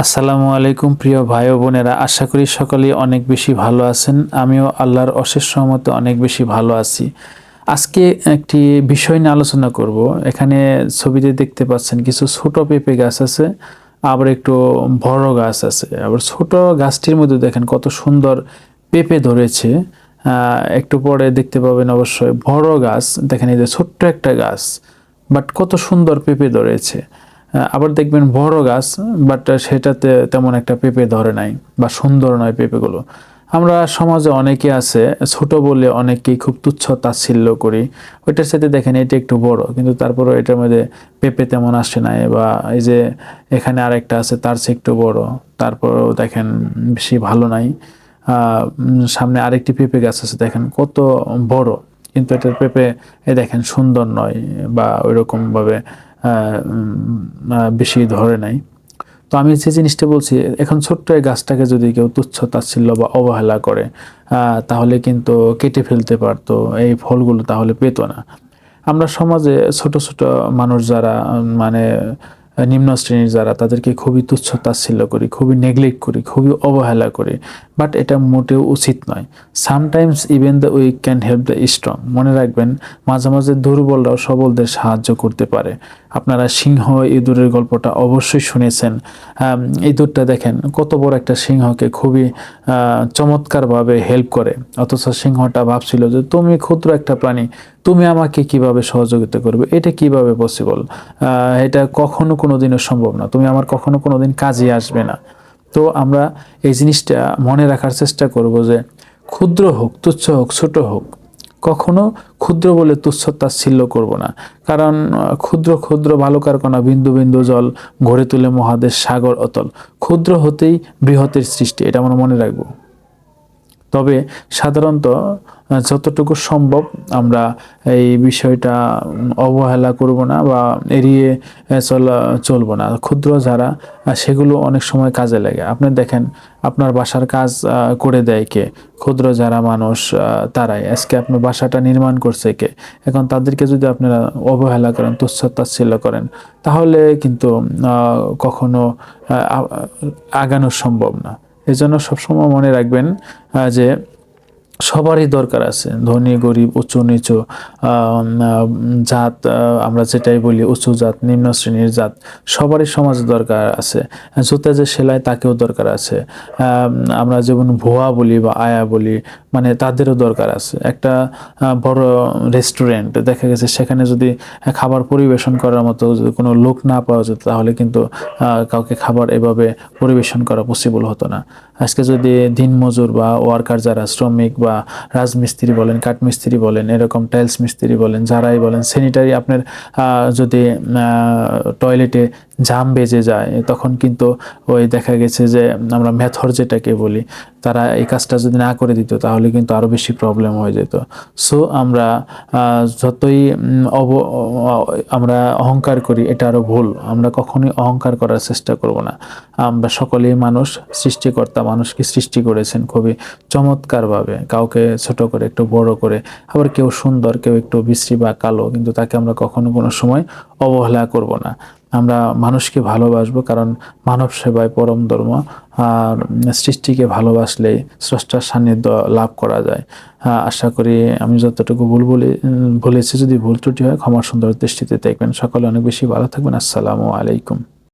আসসালামু আলাইকুম প্রিয় ভাই ও বোনেরা, আশা করি সকলেই অনেক বেশি ভালো আছেন। আমিও আল্লাহর অশেষ রহমতে অনেক বেশি ভালো আছি। আজকে একটি বিষয় নিয়ে আলোচনা করব। এখানে ছবিতে দেখতে পাচ্ছেন কিছু ছোট পেঁপে গাছ আছে, আবার একটু বড় গাছ আছে। আবার ছোট গাছটির মধ্যে দেখেন কত সুন্দর পেঁপে ধরেছে। একটু পরে দেখতে পাবেন অবশ্যই বড় গাছ। দেখেন এই যে ছোট্ট একটা গাছ, বাট কত সুন্দর পেঁপে ধরেছে। আবার দেখবেন বড় গাছ, বাট সেটাতে তেমন একটা পেঁপে ধরে নাই বা সুন্দর নয় পেঁপেগুলো। আমরা সমাজে অনেকে আছে ছোট বলে অনেকেই খুব তুচ্ছ তাচ্ছিল্য করি। ওইটার সাথে দেখেন এটা একটু বড়, কিন্তু তারপরে এটার মধ্যে পেঁপে তেমন আসে নাই। বা এই যে এখানে আরেকটা আছে তার চেয়ে একটু বড়, তারপরেও দেখেন বেশি ভালো নাই। সামনে আরেকটি পেঁপে গাছ আছে, দেখেন কত বড়, কিন্তু এটার পেঁপে দেখেন সুন্দর নয় বা ওইরকমভাবে বেশি ধরে নাই। তো আমি যে জিনিসটা বলছি, এখন ছোট্ট এই গাছটাকে যদি কেউ তুচ্ছ তাচ্ছিল্য বা অবহেলা করে, তাহলে কিন্তু কেটে ফেলতে পারতো, এই ফলগুলো তাহলে পেতো না। আমরা সমাজে ছোট ছোট মানুষ যারা মানে নিম্ন শ্রেণীর যারা, তাদেরকে খুবই তুচ্ছ তাচ্ছিল্য করি, খুবই নেগলেক্ট করি, খুবই অবহেলা করি। বাট এটা মোটেও উচিত নয়। Sometimes even the weak can help the strong. মনে রাখবেন, মাঝে মাঝে দুর্বলরাও সবলদের সাহায্য করতে পারে। আপনারা সিংহ ইঁদুরের গল্পটা অবশ্যই শুনেছেন। ইঁদুরটা দেখেন কত বড় একটা সিংহকে খুবই চমৎকারভাবে হেল্প করে, অথচ সিংহটা ভাবছিল যে তুমি ক্ষুদ্র একটা প্রাণী, তুমি আমাকে কিভাবে সহযোগিতা করবে, এটা কিভাবে পসিবল, এটা কখনো কোনো দিনও সম্ভব না, তুমি আমার কখনো কোনো দিন কাজে আসবে না। তো আমরা এই জিনিসটা মনে রাখার চেষ্টা করব যে ক্ষুদ্র হোক, তুচ্ছ হোক, ছোট হোক, কখনো ক্ষুদ্র বলে তুচ্ছ তাচ্ছিল্য করব না। কারণ ক্ষুদ্র ক্ষুদ্র বালুকার কণা বিন্দু বিন্দু জল গড়ে তুলে মহাদেশ সাগর অতল। ক্ষুদ্র হতেই বৃহতের সৃষ্টি, এটা আমরা মনে রাখবো। তবে সাধারণত যতটুকু সম্ভব আমরা এই বিষয়টা অবহেলা করব না বা এড়িয়ে চলবো না। ক্ষুদ্র যারা, সেগুলো অনেক সময় কাজে লাগে। আপনি দেখেন আপনার বাসার কাজ করে দেয় কে? ক্ষুদ্র যারা মানুষ, তারাই। আজকে আপনার বাসাটা নির্মাণ করছে কে? এখন তাদেরকে যদি আপনারা অবহেলা করেন, তুচ্ছ তাচ্ছিল্য করেন, তাহলে কিন্তু কখনো আগানো সম্ভব না। এজন্য সবসময় মনে রাখবেন যে সবারই দরকার আছে, ধনী গরিব উঁচু নিচু জাত, আমরা যেটাই বলি উঁচু জাত নিম্ন শ্রেণীর জাত, সবারই সমাজে দরকার আছে। জুতা যে সেলাই তাকেও দরকার আছে। আমরা যেমন ভুয়া বলি বা আয়া বলি, মানে তাদেরও দরকার আছে। একটা বড় রেস্টুরেন্ট দেখা গেছে, সেখানে যদি খাবার পরিবেশন করার মতো যদি কোনো লোক না পাওয়া যেত, তাহলে কিন্তু কাউকে খাবার এভাবে পরিবেশন করা পসিবল হতো না। আজকে যদি দিনমজুর বা ওয়ার্কার যারা, শ্রমিক বা রাজমিস্ত্রি বলেন, কাঠমিস্ত্রি বলেন, এরকম টাইলস মিস্ত্রি বলেন, যারাই বলেন, স্যানিটারি আপনার যদি টয়লেটে জাম বেজে যায়, তখন কিন্তু ওই দেখা গেছে যে আমরা মেথর যেটাকে বলি, তারা এই কাজটা যদি না করে দিত, তাহলে কিন্তু আরও বেশি প্রবলেম হয়ে যেত। সো আমরা যতই আমরা অহংকার করি, এটা আরও ভুল। আমরা কখনোই অহংকার করার চেষ্টা করব না। আমরা সকলেই মানুষ, সৃষ্টিকর্তা মানুষকে সৃষ্টি করেছেন খুবই চমৎকারভাবে, কাউকে ছোট করে, একটু বড় করে। আবার কেউ সুন্দর, কেউ একটু বিশ্রী বা কালো, কিন্তু তাকে আমরা কখনো কোনো সময় অবহেলা করব না। আমরা মানুষকে ভালোবাসবো, কারণ মানব সেবায় পরম ধর্ম। আর সৃষ্টিকে ভালোবাসলেই স্রষ্টার সান্নিধ্য লাভ করা যায়। আশা করি আমি যতটুকু বলেছি, যদি ভুল ত্রুটি হয় ক্ষমার সুন্দর দৃষ্টিতে দেখবেন। সকলে অনেক বেশি ভালো থাকবেন। আসসালামু আলাইকুম।